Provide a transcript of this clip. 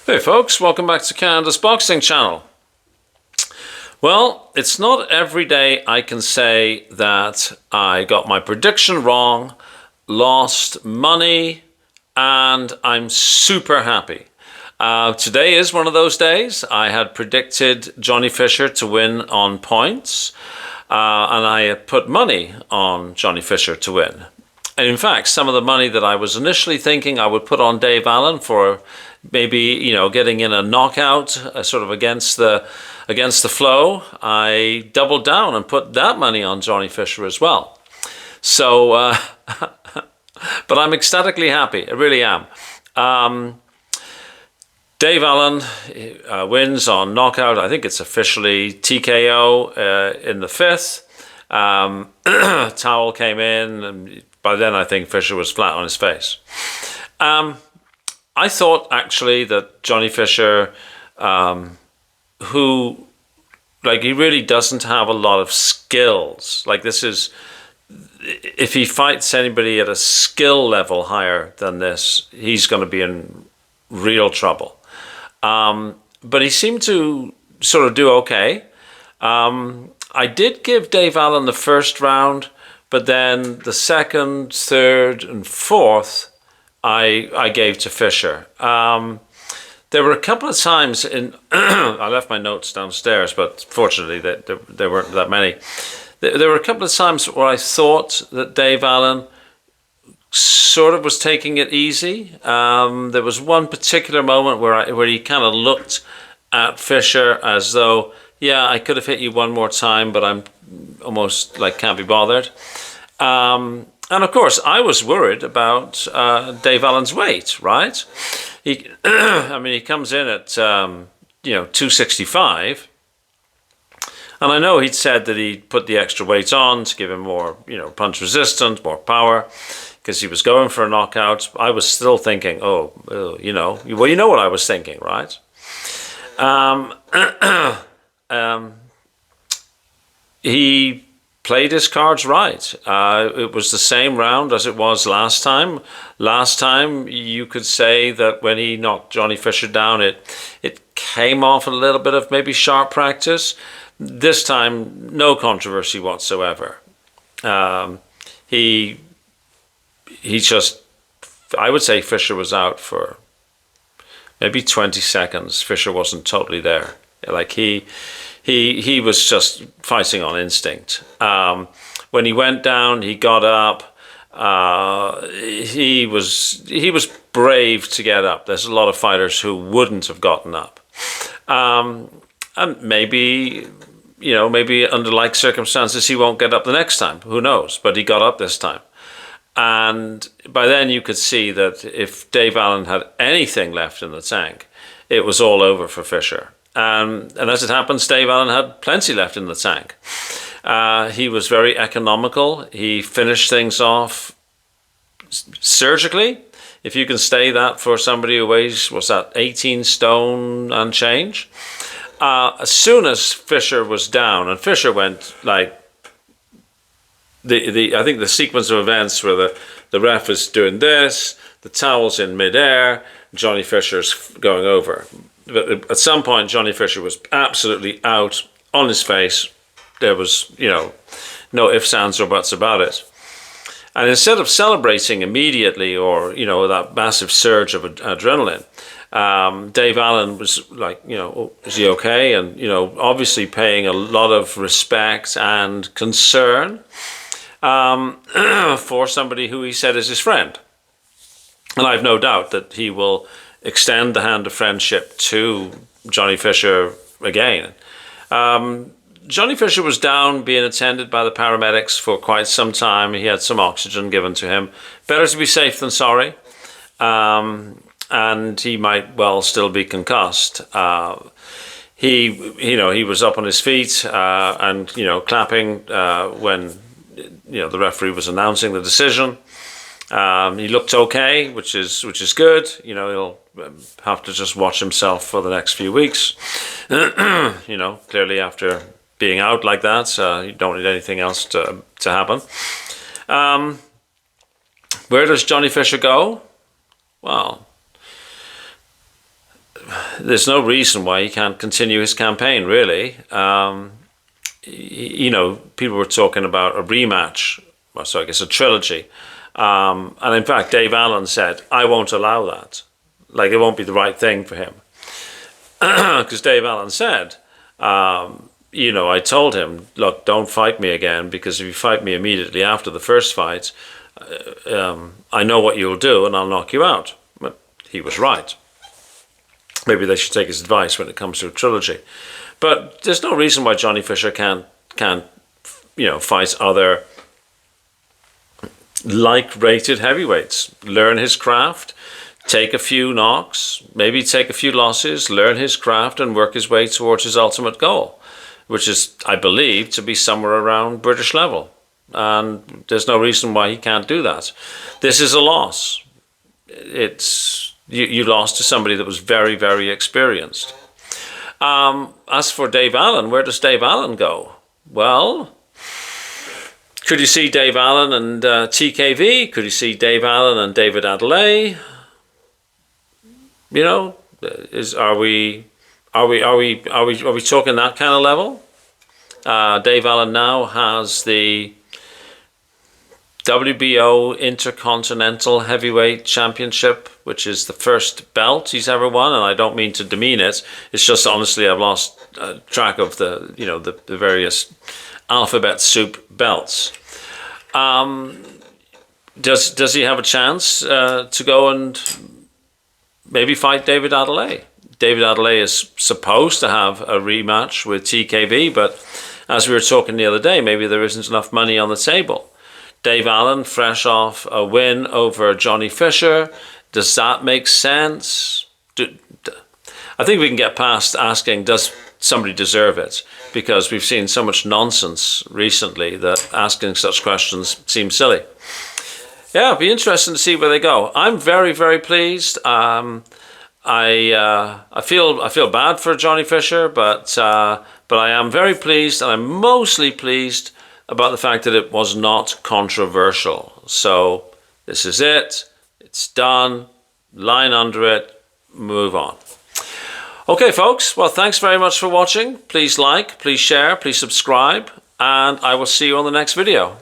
Hey folks, welcome back to Canada's Boxing Channel. Well, it's not every day I can say that I got my prediction wrong, lost money, and I'm super happy. Today is one of those days. I had predicted Johnny Fischer to win on points, and I had put money on Johnny Fischer to win. And in fact, some of the money that I was initially thinking I would put on Dave Allen for maybe, getting in a knockout sort of against the flow, I doubled down and put that money on Johnny Fischer as well. So, but I'm ecstatically happy. I really am. Dave Allen wins on knockout. I think it's officially TKO in the fifth. Towel came in, and by then I think Fischer was flat on his face. I thought actually that Johnny Fischer, who, he really doesn't have a lot of skills. If he fights anybody at a skill level higher than this, he's going to be in real trouble. But he seemed to sort of do okay. I did give Dave Allen the first round, but then the second, third, and fourth, I gave to Fischer. There were a couple of times I left my notes downstairs, but fortunately there weren't that many. There were a couple of times where I thought that Dave Allen sort of was taking it easy. There was one particular moment where he kind of looked at Fischer as though, yeah, I could have hit you one more time, but I'm almost can't be bothered. And of course, I was worried about Dave Allen's weight, right? He comes in at 265, and I know he'd said that he'd put the extra weight on to give him more, punch resistance, more power, because he was going for a knockout. I was still thinking, you know what I was thinking, right? He played his cards right. It was the same round as it was last time. Last time, you could say that when he knocked Johnny Fischer down, it came off a little bit of maybe sharp practice. This time, no controversy whatsoever. He just, I would say Fischer was out for maybe 20 seconds. Fischer wasn't totally there. He was just fighting on instinct. When he went down, he got up. He was brave to get up. There's a lot of fighters who wouldn't have gotten up. And maybe under like circumstances, he won't get up the next time. Who knows? But he got up this time. And by then you could see that if Dave Allen had anything left in the tank, it was all over for Fischer. And as it happens, Dave Allen had plenty left in the tank. He was very economical. He finished things off surgically. If you can say that for somebody who weighs, 18 stone and change. As soon as Fischer was down, and Fischer went I think the sequence of events where the ref is doing this, the towel's in midair, Johnny Fischer's going over. But at some point, Johnny Fischer was absolutely out on his face. There was, no ifs, ands, or buts about it. And instead of celebrating immediately or, that massive surge of adrenaline, Dave Allen was is he okay? And, obviously paying a lot of respect and concern for somebody who he said is his friend. And I have no doubt that he will extend the hand of friendship to Johnny Fischer again. Johnny Fischer was down being attended by the paramedics for quite some time. He had some oxygen given to him. Better to be safe than sorry. And he might well still be concussed. He was up on his feet and clapping when the referee was announcing the decision. He looked okay, which is good. He'll have to just watch himself for the next few weeks. Clearly after being out like that, you don't need anything else to happen. Where does Johnny Fischer go? Well, there's no reason why he can't continue his campaign, really. You know, people were talking about a rematch, well, so I guess a trilogy. And in fact, Dave Allen said, I won't allow that. Like, it won't be the right thing for him. Because Dave Allen said, you know, I told him, look, don't fight me again, because if you fight me immediately after the first fight, I know what you'll do and I'll knock you out. But he was right. Maybe they should take his advice when it comes to a trilogy. But there's no reason why Johnny Fischer can't you know, fight other like-rated heavyweights. Learn his craft, take a few knocks, maybe take a few losses, learn his craft and work his way towards his ultimate goal, which is, I believe, to be somewhere around British level. And there's no reason why he can't do that. This is a loss. It's you lost to somebody that was very, very experienced. As for Dave Allen, where does Dave Allen go? Well, could you see Dave Allen and TKV? Could you see Dave Allen and David Adelaide? You know, are we talking that kind of level? Dave Allen now has the WBO Intercontinental Heavyweight Championship, which is the first belt he's ever won, and I don't mean to demean it. It's just, honestly, I've lost track of the, you know, the various alphabet soup belts. Does he have a chance to go and maybe fight David Adelaide? David Adelaide is supposed to have a rematch with TKV, but as we were talking the other day, maybe there isn't enough money on the table. Dave Allen, fresh off a win over Johnny Fischer. Does that make sense? I think we can get past asking, does somebody deserve it? Because we've seen so much nonsense recently that asking such questions seems silly. Yeah, it'll be interesting to see where they go. I'm very, very pleased. I feel bad for Johnny Fischer, but I am very pleased, and I'm mostly pleased about the fact that it was not controversial. So this is it. It's done. Line under it. Move on. Okay, folks. Well, thanks very much for watching. Please like, please share, please subscribe, and I will see you on the next video.